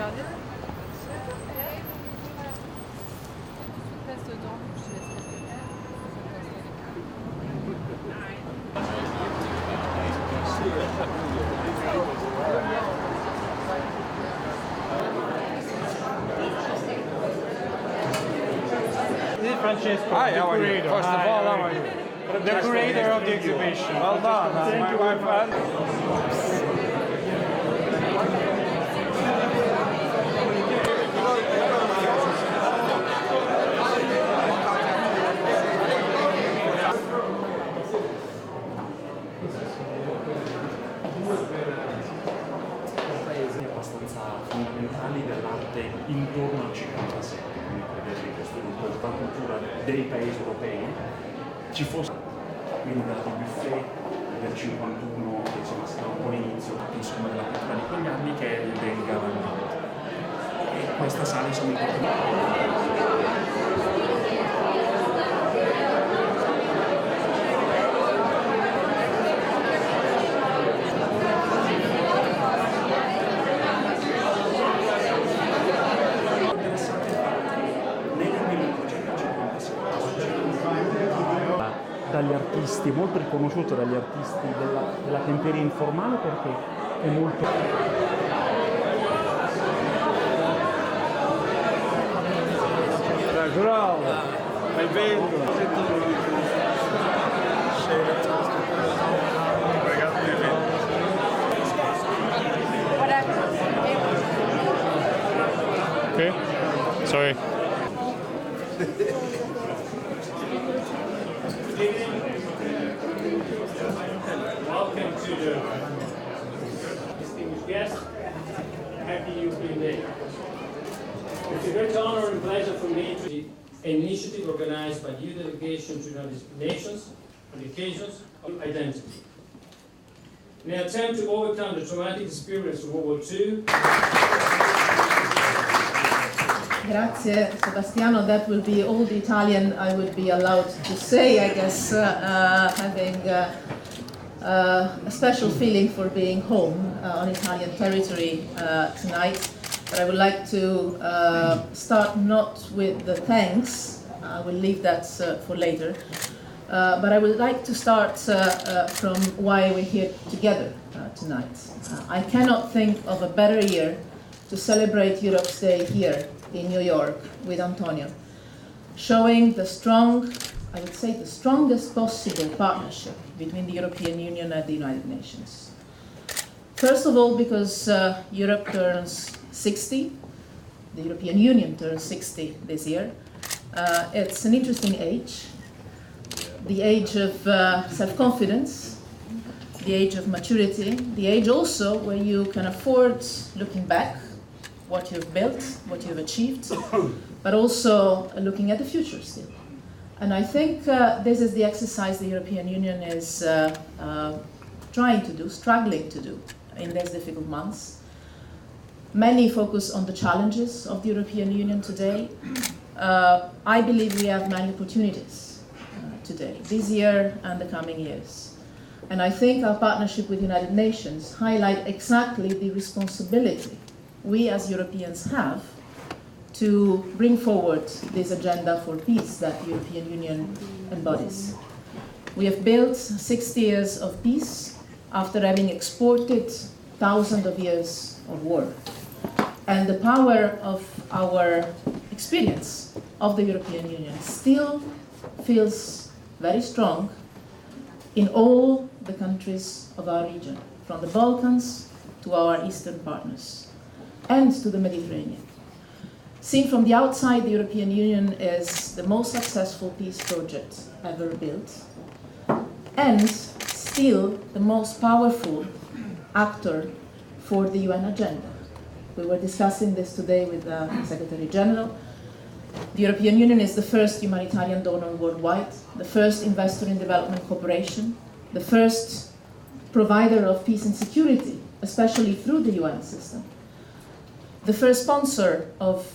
dernier. Passe dedans, je te laisse répéter. This is Francesco, Hi, the how are you? curator. First of all, how are you? The curator of the exhibition. Well done, my friend. Abbastanza fondamentali dell'arte intorno al 57, quindi vedete questo gruppo di cultura dei paesi europei ci fosse, quindi dal buffet del 51 che insomma si trova un po' l'inizio insomma della pittura di quegli anni che venga avanti e questa sala insomma dagli artisti, molto riconosciuto dagli artisti della temperia informale perché è molto... Bravo, hai vento. Okay, sorry. Welcome to the distinguished guests. Happy European Day. It's a great honor and pleasure for me to be an initiative organized by the EU delegation to the United Nations on the occasions of identity. In an attempt to overcome the traumatic experience of World War II. Grazie Sebastiano, that will be all the Italian I would be allowed to say, I guess, having a special feeling for being home on Italian territory tonight. But I would like to start not with the thanks, I will leave that for later, but I would like to start from why we're here together tonight. I cannot think of a better year to celebrate Europe's Day here in New York with Antonio, showing the strong, I would say the strongest possible partnership between the European Union and the United Nations. First of all, because Europe turns 60, the European Union turns 60 this year. It's an interesting age, the age of self-confidence, the age of maturity, the age also where you can afford looking back what you've built, what you've achieved, but also looking at the future still. And I think this is the exercise the European Union is trying to do, struggling to do in these difficult months. Many focus on the challenges of the European Union today. I believe we have many opportunities today, this year and the coming years. And I think our partnership with the United Nations highlight exactly the responsibility we as Europeans have to bring forward this agenda for peace that the European Union embodies. We have built 60 years of peace after having exported thousands of years of war. And the power of our experience of the European Union still feels very strong in all the countries of our region, from the Balkans to our eastern partners and to the Mediterranean. Seen from the outside, the European Union is the most successful peace project ever built, and still the most powerful actor for the UN agenda. We were discussing this today with the Secretary General. The European Union is the first humanitarian donor worldwide, the first investor in development cooperation, the first provider of peace and security, especially through the UN system, the first sponsor of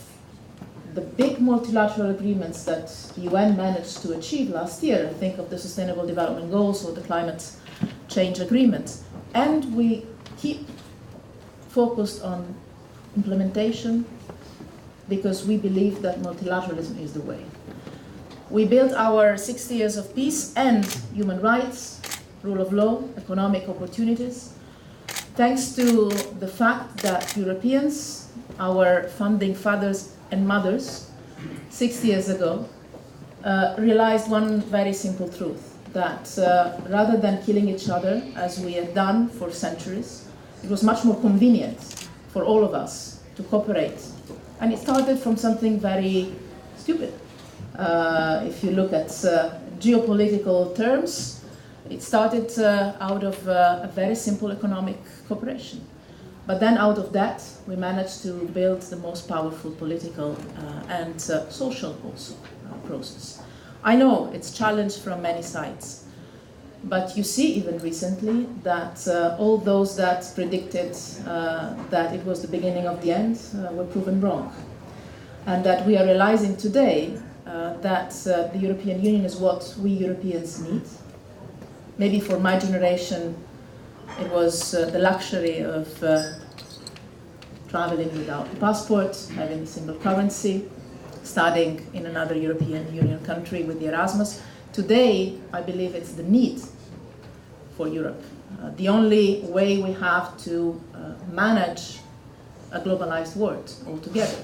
the big multilateral agreements that the UN managed to achieve last year. Think of the Sustainable Development Goals or the Climate Change Agreement. And we keep focused on implementation, because we believe that multilateralism is the way. We built our 60 years of peace and human rights, rule of law, economic opportunities, thanks to the fact that Europeans, our founding fathers and mothers, 60 years ago, realized one very simple truth, that rather than killing each other, as we have done for centuries, it was much more convenient for all of us to cooperate. And it started from something very stupid. If you look at geopolitical terms, it started out of a very simple economic cooperation. But then out of that, we managed to build the most powerful political and social also process. I know it's challenged from many sides, but you see even recently that all those that predicted that it was the beginning of the end were proven wrong. And that we are realizing today that the European Union is what we Europeans need. Maybe for my generation, it was the luxury of traveling without a passport, having a single currency, studying in another European Union country with the Erasmus. Today, I believe it's the need for Europe. The only way we have to manage a globalized world altogether.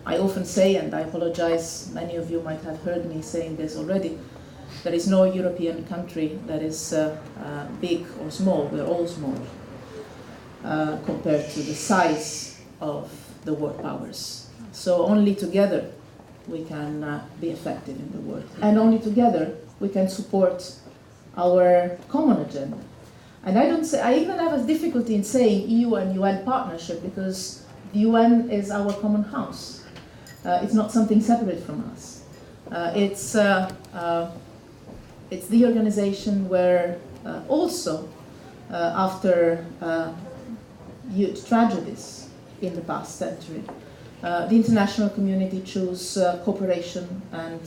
I often say, and I apologize, many of you might have heard me saying this already, there is no European country that is big or small. We're all small compared to the size of the world powers. So only together we can be effective in the world. And only together we can support our common agenda. And I even have a difficulty in saying EU and UN partnership, because the UN is our common house. It's not something separate from us. It's the organization where also after huge tragedies in the past century, the international community chose cooperation and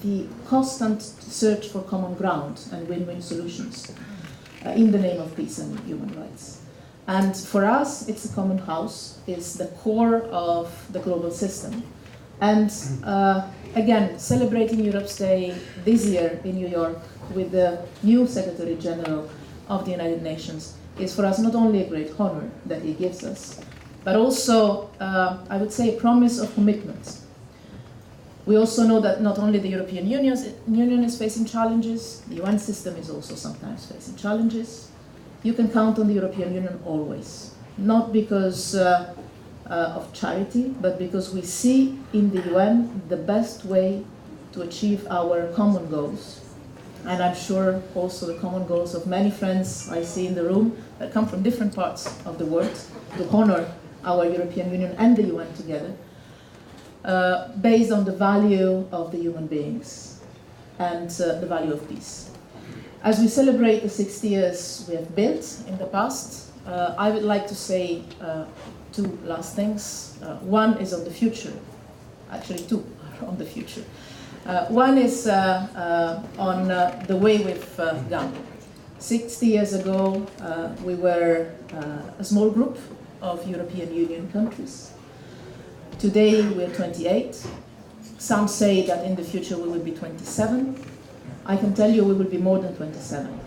the constant search for common ground and win-win solutions in the name of peace and human rights. And for us, it's a common house, it's the core of the global system. And again, celebrating Europe's Day this year in New York with the new Secretary General of the United Nations is for us not only a great honor that he gives us, but also, I would say, a promise of commitment. We also know that not only the European Union is facing challenges, the UN system is also sometimes facing challenges. You can count on the European Union always, not because of charity, but because we see in the UN the best way to achieve our common goals. And I'm sure also the common goals of many friends I see in the room that come from different parts of the world to honor our European Union and the UN together, based on the value of the human beings and the value of peace. As we celebrate the 60 years we have built in the past, I would like to say two last things. One is on the future, actually two are on the future. One is on the way we've gone. 60 years ago, we were a small group of European Union countries. Today, we're 28. Some say that in the future we will be 27. I can tell you we will be more than 27.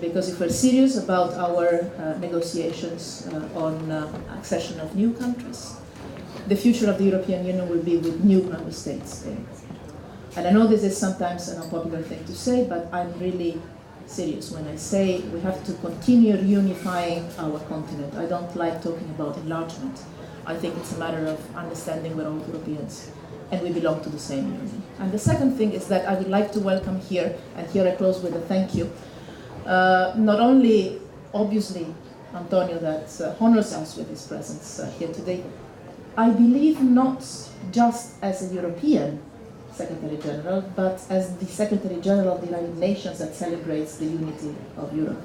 Because if we're serious about our negotiations on accession of new countries, the future of the European Union will be with new member states in. And I know this is sometimes an unpopular thing to say, but I'm really serious when I say we have to continue unifying our continent. I don't like talking about enlargement. I think it's a matter of understanding we're all Europeans and we belong to the same union. And the second thing is that I would like to welcome here, and here I close with a thank you, not only, obviously, Antonio, that honors us with his presence here today, I believe not just as a European Secretary General, but as the Secretary General of the United Nations that celebrates the unity of Europe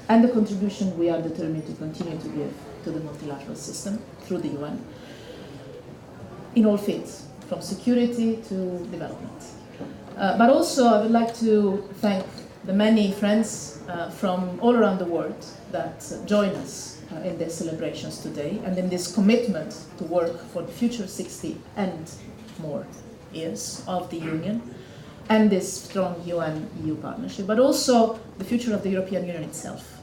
and the contribution we are determined to continue to give to the multilateral system through the UN in all fields, from security to development. But also I would like to thank the many friends from all around the world that join us in these celebrations today and in this commitment to work for the future 60 and more years of the Union and this strong UN-EU partnership, but also the future of the European Union itself.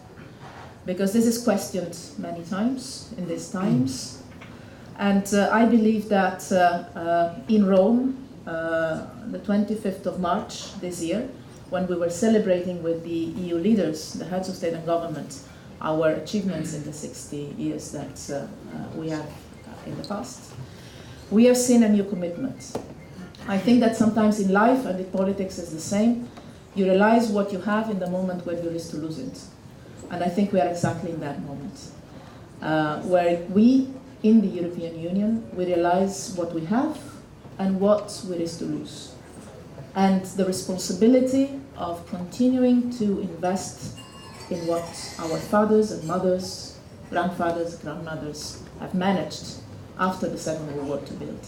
Because this is questioned many times in these times. And I believe that in Rome, the 25th of March this year, when we were celebrating with the EU leaders, the heads of state and government, our achievements in the 60 years that we have in the past, we have seen a new commitment. I think that sometimes in life and in politics is the same. You realize what you have in the moment when you risk to lose it. And I think we are exactly in that moment, where we, in the European Union, we realize what we have and what we risk to lose. And the responsibility of continuing to invest in what our fathers and mothers, grandfathers, grandmothers have managed after the Second World War to build.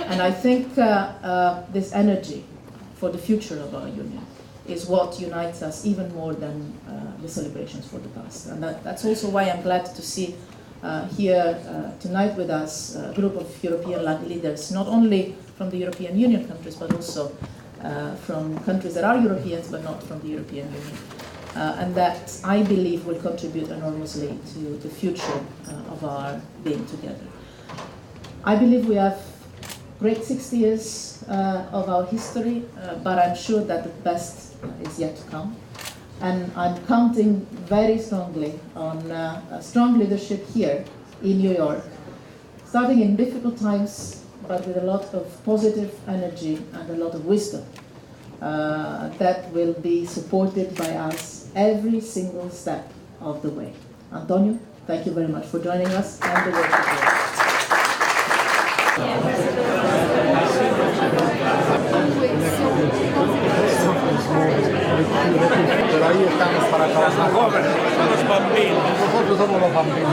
And I think this energy for the future of our Union is what unites us even more than the celebrations for the past. And that's also why I'm glad to see here tonight with us a group of European leaders, not only from the European Union countries, but also from countries that are Europeans, but not from the European Union. And that, I believe, will contribute enormously to the future of our being together. I believe we have great 60 years of our history, but I'm sure that the best is yet to come. And I'm counting very strongly on strong leadership here in New York, starting in difficult times, but with a lot of positive energy and a lot of wisdom that will be supported by us every single step of the way. Antonio, thank you very much for joining us and the work you do. Però io stanno sparando come? Sono bambini. Forse sono bambini.